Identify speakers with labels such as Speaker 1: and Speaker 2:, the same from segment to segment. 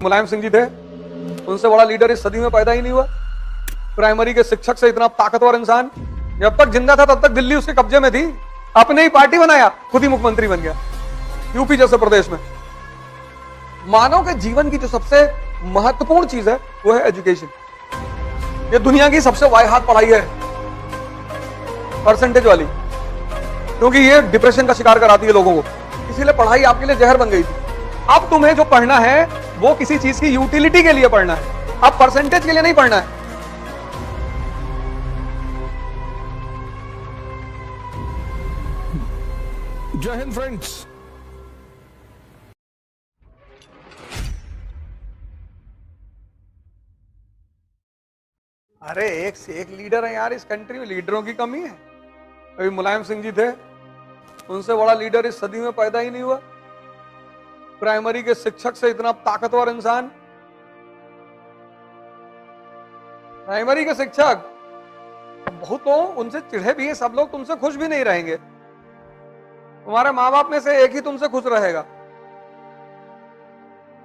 Speaker 1: मुलायम सिंह जी थे, उनसे बड़ा लीडर इस सदी में पैदा ही नहीं हुआ। प्राइमरी के शिक्षक से इतना ताकतवर इंसान, जब तक जिंदा था तब तक दिल्ली उसके कब्जे में थी, अपने ही पार्टी बनाया, खुद ही मुख्यमंत्री बन गया यूपी जैसे प्रदेश में। मानव के जीवन की जो सबसे महत्वपूर्ण चीज है वो है एजुकेशन। ये दुनिया की सबसे वाहियात पढ़ाई है, परसेंटेज वाली, क्योंकि ये डिप्रेशन का शिकार कराती है लोगों को, इसीलिए पढ़ाई आपके लिए जहर बन गई थी। अब तुम्हें जो पढ़ना है वो किसी चीज की यूटिलिटी के लिए पढ़ना है, अब परसेंटेज के लिए नहीं पढ़ना है।
Speaker 2: जय हिंद फ्रेंड्स।
Speaker 1: अरे एक से एक लीडर है यार, इस कंट्री में लीडरों की कमी है। अभी मुलायम सिंह जी थे, उनसे बड़ा लीडर इस सदी में पैदा ही नहीं हुआ। प्राइमरी के शिक्षक से इतना ताकतवर इंसान, प्राइमरी के शिक्षक, बहुत तो उनसे चिढ़े भी है सब लोग, तुमसे खुश भी नहीं रहेंगे। तुम्हारे माँ बाप में से एक ही तुमसे खुश रहेगा।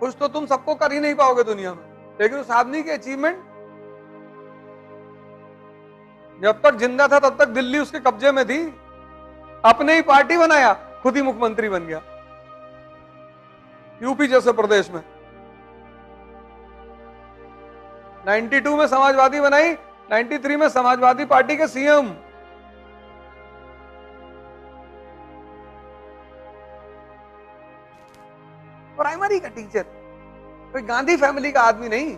Speaker 1: खुश तो तुम सबको कर ही नहीं पाओगे दुनिया में, लेकिन उस आदमी की अचीवमेंट, जब तक जिंदा था तब तक दिल्ली उसके कब्जे में थी, अपने ही पार्टी बनाया, खुद ही मुख्यमंत्री बन गया यूपी जैसे प्रदेश में। 92 में समाजवादी बनाई, 93 में समाजवादी पार्टी के सीएम। प्राइमरी का टीचर, कोई गांधी फैमिली का आदमी नहीं।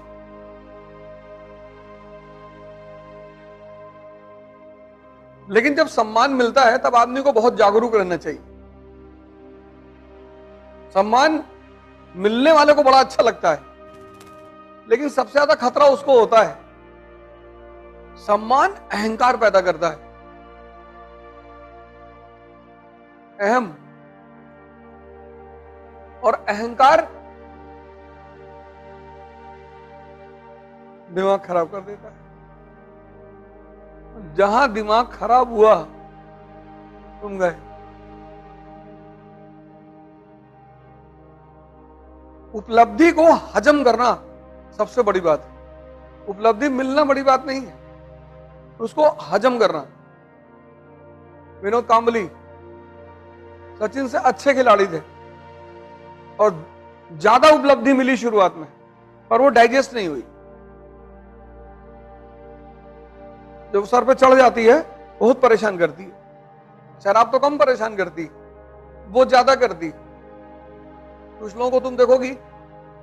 Speaker 1: लेकिन जब सम्मान मिलता है तब आदमी को बहुत जागरूक रहना चाहिए। सम्मान मिलने वाले को बड़ा अच्छा लगता है, लेकिन सबसे ज्यादा खतरा उसको होता है। सम्मान अहंकार पैदा करता है, अहम, और अहंकार दिमाग खराब कर देता है। जहां दिमाग खराब हुआ तुम गए। उपलब्धि को हजम करना सबसे बड़ी बात है। उपलब्धि मिलना बड़ी बात नहीं है, उसको हजम करना। विनोद कांबली सचिन से अच्छे खिलाड़ी थे और ज्यादा उपलब्धि मिली शुरुआत में, पर वो डाइजेस्ट नहीं हुई। जब सर पे चढ़ जाती है बहुत परेशान करती है। शराब तो कम परेशान करती, वो ज्यादा करती। कुछ लोगों को तुम देखोगी,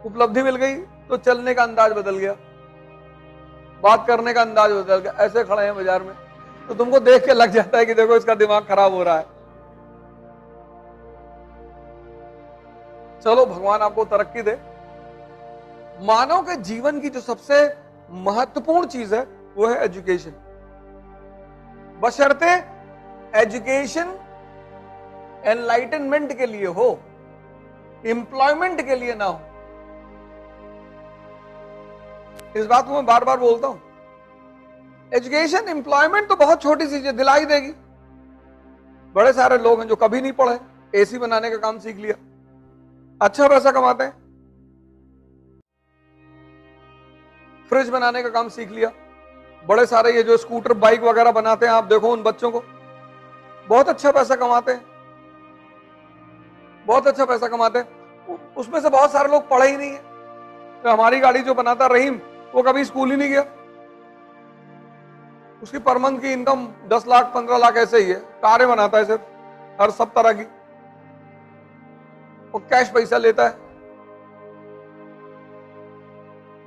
Speaker 1: उपलब्धि मिल गई तो चलने का अंदाज बदल गया, बात करने का अंदाज बदल गया। ऐसे खड़े हैं बाजार में तो तुमको देख के लग जाता है कि देखो इसका दिमाग खराब हो रहा है। चलो भगवान आपको तरक्की दे। मानव के जीवन की जो सबसे महत्वपूर्ण चीज है वो है एजुकेशन। बशर्ते एजुकेशन एनलाइटनमेंट के लिए हो, एम्प्लॉयमेंट के लिए ना हो। इस बात को मैं बार बार बोलता हूं। एजुकेशन, एम्प्लॉयमेंट तो बहुत छोटी चीज है, दिलाई देगी। बड़े सारे लोग हैं जो कभी नहीं पढ़े, एसी बनाने का काम सीख लिया, अच्छा पैसा कमाते हैं। फ्रिज बनाने का काम सीख लिया। बड़े सारे ये जो स्कूटर बाइक वगैरह बनाते हैं, आप देखो उन बच्चों को, बहुत अच्छा पैसा कमाते हैं, बहुत अच्छा पैसा कमाते हैं। उसमें से बहुत सारे लोग पढ़े ही नहीं है। तो हमारी गाड़ी जो बनाता रहीम, वो कभी स्कूल ही नहीं गया। उसकी पर मंथ की इनकम 10 लाख 15 लाख ऐसे ही है। कारें बनाता है सिर्फ, हर सब तरह की, वो कैश पैसा लेता है,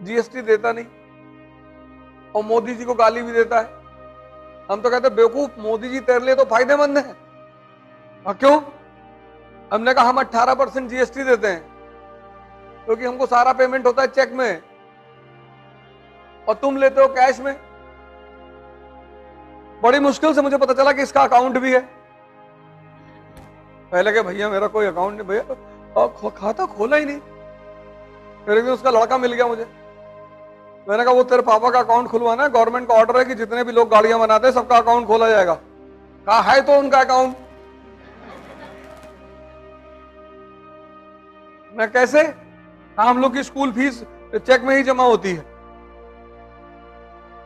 Speaker 1: जीएसटी देता नहीं, और मोदी जी को गाली भी देता है। हम तो कहते हैं बेवकूफ, मोदी जी तेरे लिए तो फायदेमंद है। और क्यों? हमने कहा हम 18% जीएसटी देते हैं क्योंकि हमको सारा पेमेंट होता है चेक में, और तुम लेते हो कैश में। बड़ी मुश्किल से मुझे पता चला कि इसका अकाउंट भी है। पहले के भैया मेरा कोई अकाउंट नहीं, भैया खाता खोला ही नहीं। फिर एक दिन उसका लड़का मिल गया मुझे, मैंने कहा वो तेरे पापा का अकाउंट खुलवाना है, गवर्नमेंट का ऑर्डर है कि जितने भी लोग गाड़ियां बनाते हैं सबका अकाउंट खोला जाएगा। कहा है तो उनका अकाउंट। मैं कैसे? हम लोग की स्कूल फीस चेक में ही जमा होती है।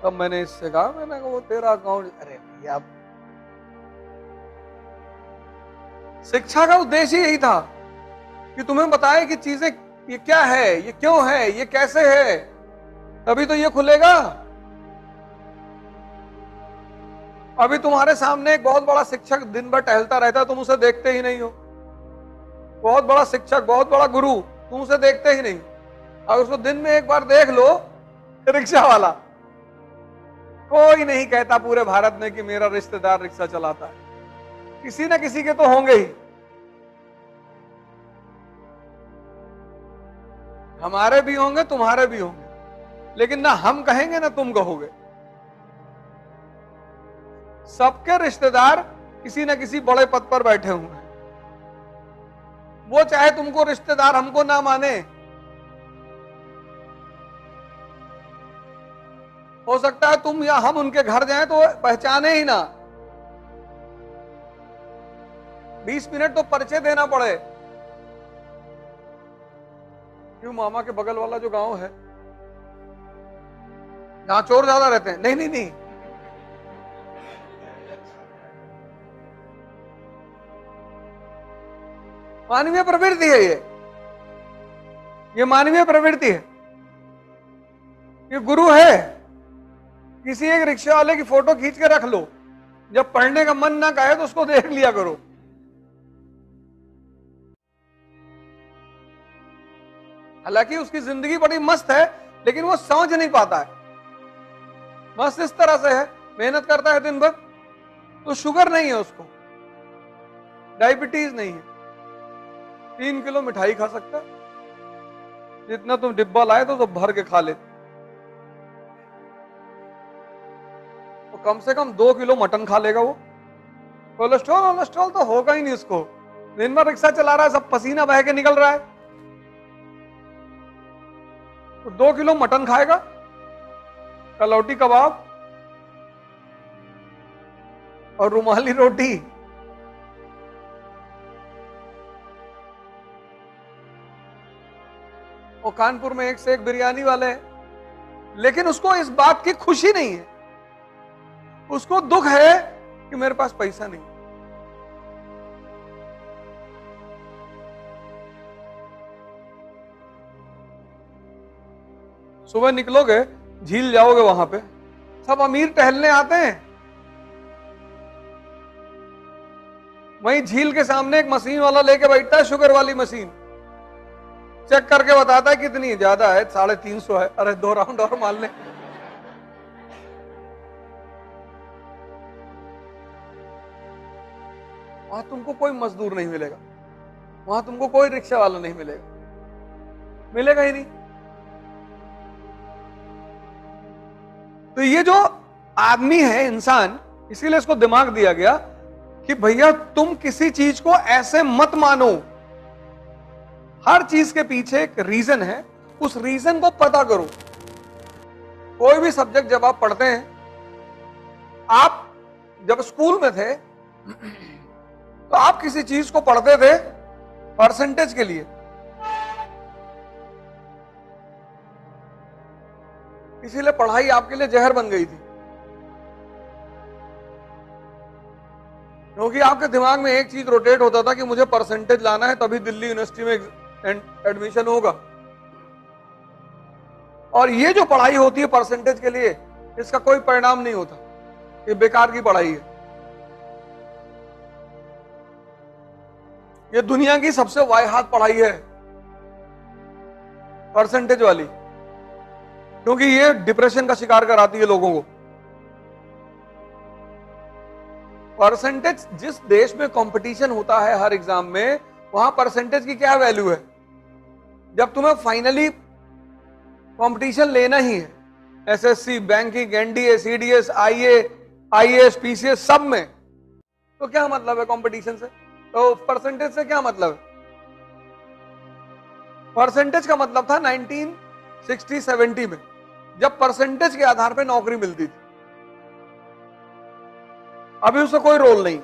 Speaker 1: तब मैंने इससे कहा, मैंने कहा वो तेरा अकाउंट, अरे भैया शिक्षा का उद्देश्य यही था कि तुम्हें बताए कि चीजें ये क्या है, ये क्यों है, ये कैसे है, तभी तो ये खुलेगा। अभी तुम्हारे सामने एक बहुत बड़ा शिक्षक दिन भर टहलता रहता है, तुम उसे देखते ही नहीं हो। बहुत बड़ा शिक्षक, बहुत बड़ा गुरु, तुम उसे देखते ही नहीं। और उसको दिन में एक बार देख लो, रिक्शा वाला, कोई नहीं कहता पूरे भारत में कि मेरा रिश्तेदार रिक्शा चलाता है, किसी न किसी के तो होंगे ही। हमारे भी होंगे, तुम्हारे भी होंगे, लेकिन ना हम कहेंगे ना तुम कहोगे। सबके रिश्तेदार किसी न किसी बड़े पद पर बैठे हुए हैं। वो चाहे तुमको रिश्तेदार हमको ना माने, हो सकता है तुम या हम उनके घर जाएं तो पहचाने ही ना। 20 मिनट तो परिचय देना पड़े। क्यों, मामा के बगल वाला जो गांव है जहां चोर ज्यादा रहते हैं? नहीं नहीं नहीं, मानवीय प्रवृत्ति है ये मानवीय प्रवृत्ति है। ये गुरु है। किसी एक रिक्शा वाले की फोटो खींच के रख लो, जब पढ़ने का मन ना कहे तो उसको देख लिया करो। हालांकि उसकी जिंदगी बड़ी मस्त है, लेकिन वो समझ नहीं पाता है। मस्त इस तरह से है, मेहनत करता है दिन भर, तो शुगर नहीं है उसको, डायबिटीज नहीं है, 3 किलो मिठाई खा सकता है, जितना तुम डिब्बा लाए तो सब भर के खा लेते। तो कम से कम 2 किलो मटन खा लेगा वो। कोलेस्ट्रॉल तो होगा ही नहीं उसको। दिन भर रिक्शा चला रहा है, सब पसीना बह के निकल रहा है, तो 2 किलो मटन खाएगा, कलौटी कबाब और रुमाली रोटी। और कानपुर में एक से एक बिरयानी वाले हैं, लेकिन उसको इस बात की खुशी नहीं है, उसको दुख है कि मेरे पास पैसा नहीं। सुबह निकलोगे, झील जाओगे, वहां पे सब अमीर टहलने आते हैं। वहीं झील के सामने एक मशीन वाला लेके बैठता है, शुगर वाली मशीन, चेक करके बताता है कितनी है, ज्यादा है 350 है, अरे 2 राउंड और मार ले। वहां तुमको कोई मजदूर नहीं मिलेगा, वहां तुमको कोई रिक्शा वाला नहीं मिलेगा, मिलेगा ही नहीं। तो ये जो आदमी है, इंसान, इसीलिए इसको दिमाग दिया गया कि भैया तुम किसी चीज को ऐसे मत मानो, हर चीज के पीछे एक रीजन है, उस रीजन को पता करो। कोई भी सब्जेक्ट जब आप पढ़ते हैं, आप जब स्कूल में थे तो आप किसी चीज को पढ़ते थे परसेंटेज के लिए, इसीलिए पढ़ाई आपके लिए जहर बन गई थी, क्योंकि आपके दिमाग में एक चीज रोटेट होता था कि मुझे परसेंटेज लाना है, तभी दिल्ली यूनिवर्सिटी में एडमिशन होगा। और ये जो पढ़ाई होती है परसेंटेज के लिए, इसका कोई परिणाम नहीं होता, ये बेकार की पढ़ाई है। ये दुनिया की सबसे वाहियात पढ़ाई है, परसेंटेज वाली, क्योंकि ये डिप्रेशन का शिकार कराती है लोगों को। परसेंटेज, जिस देश में कंपटीशन होता है हर एग्जाम में, वहां परसेंटेज की क्या वैल्यू है? जब तुम्हें फाइनली कंपटीशन लेना ही है, SSC, banking, NDA, CDS, IAS, PCS, सब में, तो क्या मतलब है कंपटीशन से? तो परसेंटेज से क्या मतलब है? परसेंटेज का मतलब था 1960-70 में, जब परसेंटेज के आधार पर नौकरी मिलती थी। अभी उसका कोई रोल नहीं।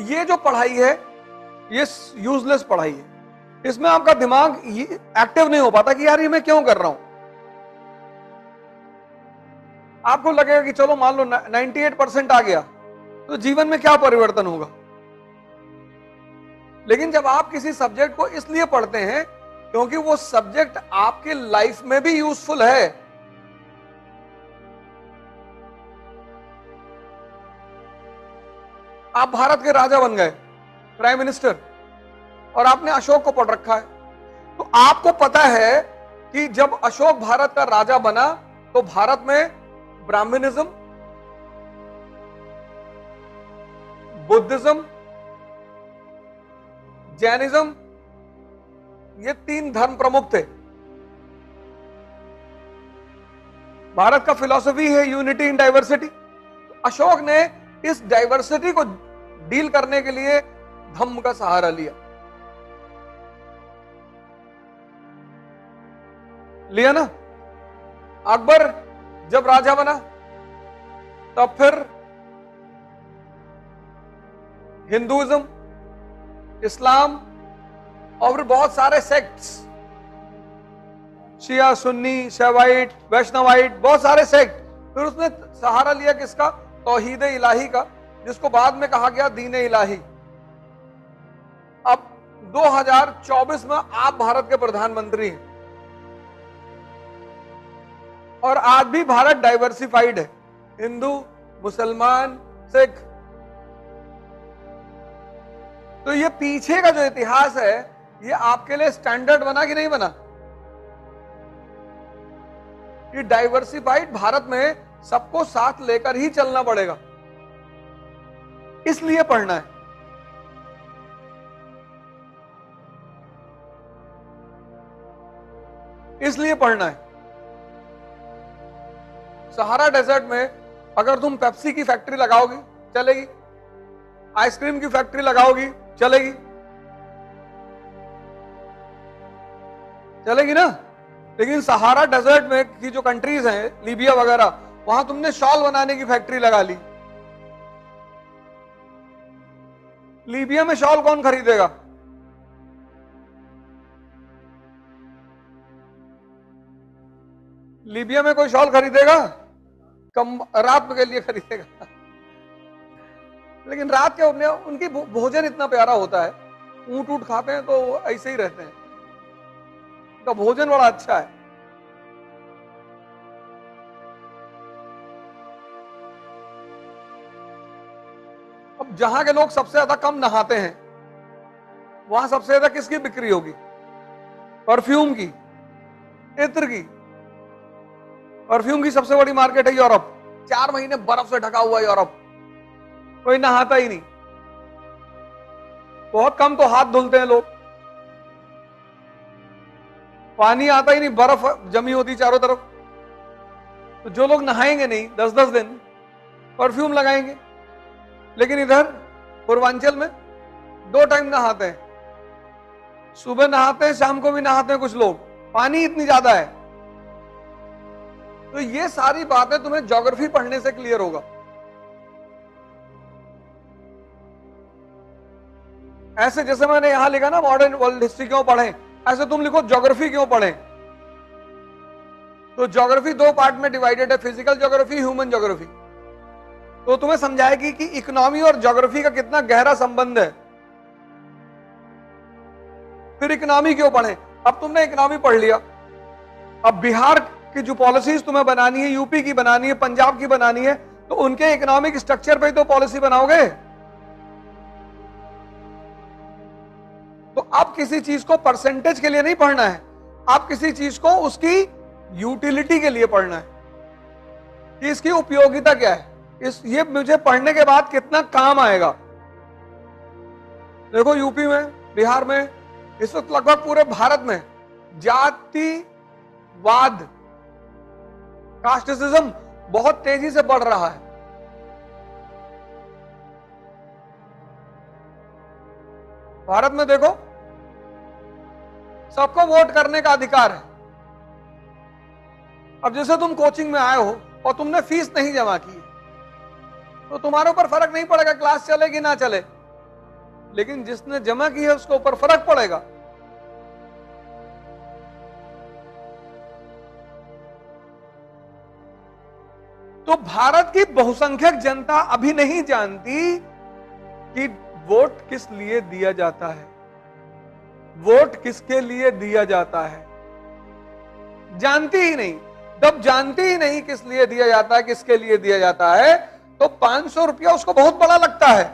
Speaker 1: ये जो पढ़ाई है, ये यूजलेस पढ़ाई है। इसमें आपका दिमाग ये एक्टिव नहीं हो पाता कि यार ये मैं क्यों कर रहा हूं। आपको लगेगा कि चलो मान लो 98% आ गया तो जीवन में क्या परिवर्तन होगा। लेकिन जब आप किसी सब्जेक्ट को इसलिए पढ़ते हैं क्योंकि वो सब्जेक्ट आपके लाइफ में भी यूजफुल है। आप भारत के राजा बन गए, प्राइम मिनिस्टर, और आपने अशोक को पढ़ रखा है, तो आपको पता है कि जब अशोक भारत का राजा बना तो भारत में ब्राह्मणिज्म, बुद्धिज्म, जैनिज्म, ये 3 धर्म प्रमुख थे। भारत का फिलॉसफी है यूनिटी इन डाइवर्सिटी। अशोक ने इस डाइवर्सिटी को डील करने के लिए धम्म का सहारा लिया ना। अकबर जब राजा बना तब फिर हिंदुइज्म, इस्लाम और फिर बहुत सारे सेक्ट्स, शिया, सुन्नी, शैवाइट, वैष्णवाइट, बहुत सारे सेक्ट, फिर उसने सहारा लिया किसका? तौहीद इलाही का, जिसको बाद में कहा गया दीन इलाही। अब 2024 में आप भारत के प्रधानमंत्री हैं और आज भी भारत डाइवर्सिफाइड है, हिंदू, मुसलमान, सिख। तो ये पीछे का जो इतिहास है ये आपके लिए स्टैंडर्ड बना कि नहीं बना? कि डाइवर्सिफाइड भारत में सबको साथ लेकर ही चलना पड़ेगा, इसलिए पढ़ना है। इसलिए पढ़ना है। सहारा डेजर्ट में अगर तुम पेप्सी की फैक्ट्री लगाओगी चलेगी, आइसक्रीम की फैक्ट्री लगाओगी चलेगी, चलेगी ना। लेकिन सहारा डेजर्ट में की जो कंट्रीज हैं, लीबिया वगैरह, वहां तुमने शॉल बनाने की फैक्ट्री लगा ली। लीबिया में शॉल कौन खरीदेगा? लीबिया में कोई शॉल खरीदेगा? कम रात के लिए खरीदेगा। लेकिन रात के उनकी भोजन इतना प्यारा होता है, ऊंट ऊंट खाते हैं तो ऐसे ही रहते हैं, उनका भोजन बड़ा अच्छा है। अब जहां के लोग सबसे ज्यादा कम नहाते हैं वहां सबसे ज्यादा किसकी बिक्री होगी? परफ्यूम की, इत्र की। परफ्यूम की सबसे बड़ी मार्केट है यूरोप। 4 महीने बर्फ से ढका हुआ यूरोप, कोई नहाता ही नहीं, बहुत कम तो हाथ धुलते हैं लोग, पानी आता ही नहीं, बर्फ जमी होती चारों तरफ। तो जो लोग नहाएंगे नहीं 10-10 दिन परफ्यूम लगाएंगे। लेकिन इधर पूर्वांचल में 2 टाइम नहाते हैं, सुबह नहाते हैं, शाम को भी नहाते हैं कुछ लोग, पानी इतनी ज्यादा है। तो ये सारी बातें तुम्हें ज्योग्राफी पढ़ने से क्लियर होगा। ऐसे जैसे मैंने यहां लिखा ना मॉडर्न वर्ल्ड हिस्ट्री क्यों पढ़ें, ऐसे तुम लिखो ज्योग्राफी क्यों पढ़ें। तो ज्योग्राफी 2 पार्ट में डिवाइडेड है, फिजिकल ज्योग्राफी, ह्यूमन ज्योग्राफी। तो तुम्हें समझाएगी कि इकोनॉमी और ज्योग्राफी का कितना गहरा संबंध है। फिर इकोनॉमी क्यों पढ़ें? अब तुमने इकोनॉमी पढ़ लिया, अब बिहार की जो पॉलिसीज तुम्हें बनानी है, यूपी की बनानी है, पंजाब की बनानी है, तो उनके इकोनॉमिक स्ट्रक्चर पे तो पॉलिसी बनाओगे। तो अब किसी चीज को परसेंटेज के लिए नहीं पढ़ना है, आप किसी चीज को उसकी यूटिलिटी के लिए पढ़ना है कि इसकी उपयोगिता क्या है, ये मुझे पढ़ने के बाद कितना काम आएगा। देखो यूपी में, बिहार में, इस वक्त लगभग पूरे भारत में जातिवाद, कास्टिज्म बहुत तेजी से बढ़ रहा है। भारत में देखो सबको वोट करने का अधिकार है। अब जैसे तुम कोचिंग में आए हो और तुमने फीस नहीं जमा की तो तुम्हारे ऊपर फर्क नहीं पड़ेगा क्लास चले कि ना चले, लेकिन जिसने जमा की है उसके ऊपर फर्क पड़ेगा। तो भारत की बहुसंख्यक जनता अभी नहीं जानती कि वोट किस लिए दिया जाता है, वोट किसके लिए दिया जाता है, जानती ही नहीं। जब जानती ही नहीं किस लिए दिया जाता है, किसके लिए दिया जाता है, तो 500 रुपया उसको बहुत बड़ा लगता है।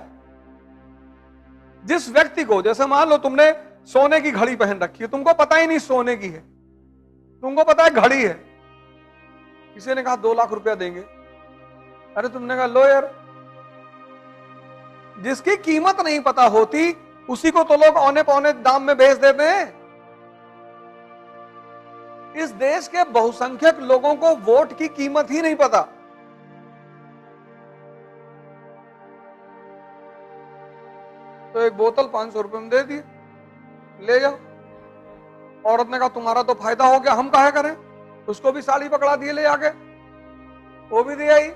Speaker 1: जिस व्यक्ति को, जैसे मान लो तुमने सोने की घड़ी पहन रखी है, तुमको पता ही नहीं सोने की है, तुमको पता है घड़ी है, किसी ने कहा 2 लाख रुपया देंगे, अरे तुमने कहा लो यार। जिसकी कीमत नहीं पता होती उसी को तो लोग औने पौने दाम में बेच देते हैं। इस देश के बहुसंख्यक लोगों को वोट की कीमत ही नहीं पता। तो एक बोतल 500 रुपए में दे दी, ले जाओ। औरत ने कहा तुम्हारा तो फायदा हो गया, हम काहे करें। उसको भी साड़ी पकड़ा दिए ले आके, वो भी दे आई।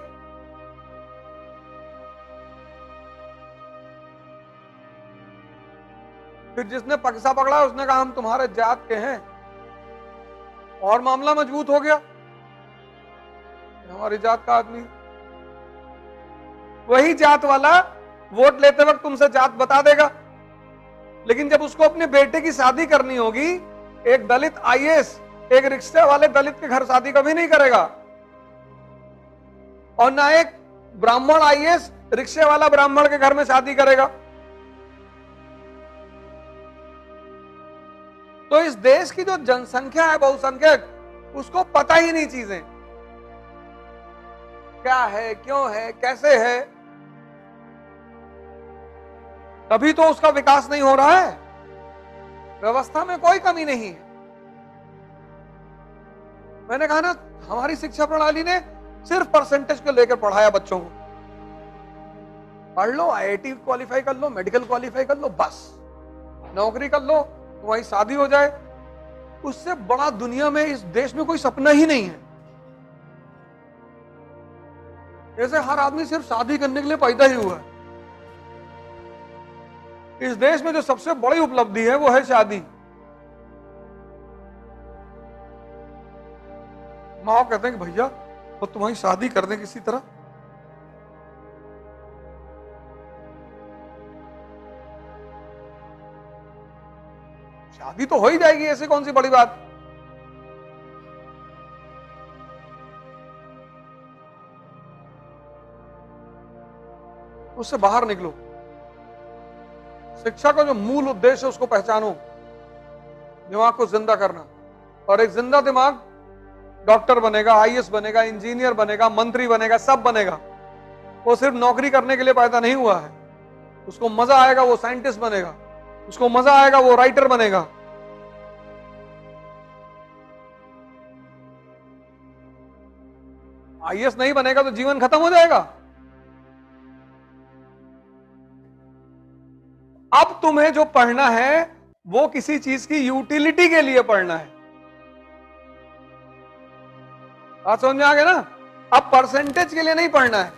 Speaker 1: फिर जिसने पैसा पकड़ा उसने कहा हम तुम्हारे जात के हैं, और मामला मजबूत हो गया, हमारी जात का आदमी। वही जात वाला वोट लेते वक्त तुमसे जात बता देगा, लेकिन जब उसको अपने बेटे की शादी करनी होगी, एक दलित आईएएस एक रिक्शा वाले दलित के घर शादी कभी नहीं करेगा, और ना एक ब्राह्मण आईएएस रिक्शे वाला ब्राह्मण के घर में शादी करेगा। तो इस देश की जो जनसंख्या है बहुसंख्यक, उसको पता ही नहीं चीजें क्या है, क्यों है, कैसे है, तभी तो उसका विकास नहीं हो रहा है। व्यवस्था में कोई कमी नहीं है। मैंने कहा ना, हमारी शिक्षा प्रणाली ने सिर्फ परसेंटेज को लेकर पढ़ाया बच्चों को। पढ़ लो, आईआईटी क्वालिफाई कर लो, मेडिकल क्वालिफाई कर लो, बस नौकरी कर लो, तुम्हारी शादी हो जाए। उससे बड़ा दुनिया में इस देश में कोई सपना ही नहीं है। ऐसे हर आदमी सिर्फ शादी करने के लिए पैदा ही हुआ है। इस देश में जो सबसे बड़ी उपलब्धि है वो है शादी। माँ बाप कहते हैं कि भैया तो तुम्हारी शादी कर दें किसी तरह। शादी तो हो ही जाएगी, ऐसी कौन सी बड़ी बात। उससे बाहर निकलो। शिक्षा का जो मूल उद्देश्य है उसको पहचानो, दिमाग को जिंदा करना। और एक जिंदा दिमाग डॉक्टर बनेगा, आईएएस बनेगा, इंजीनियर बनेगा, मंत्री बनेगा, सब बनेगा। वो सिर्फ नौकरी करने के लिए पैदा नहीं हुआ है। उसको मजा आएगा वो साइंटिस्ट बनेगा, उसको मजा आएगा वो राइटर बनेगा। आईएएस नहीं बनेगा तो जीवन खत्म हो जाएगा। अब तुम्हें जो पढ़ना है वो किसी चीज की यूटिलिटी के लिए पढ़ना है। बात समझ में आ गया ना। अब परसेंटेज के लिए नहीं पढ़ना है।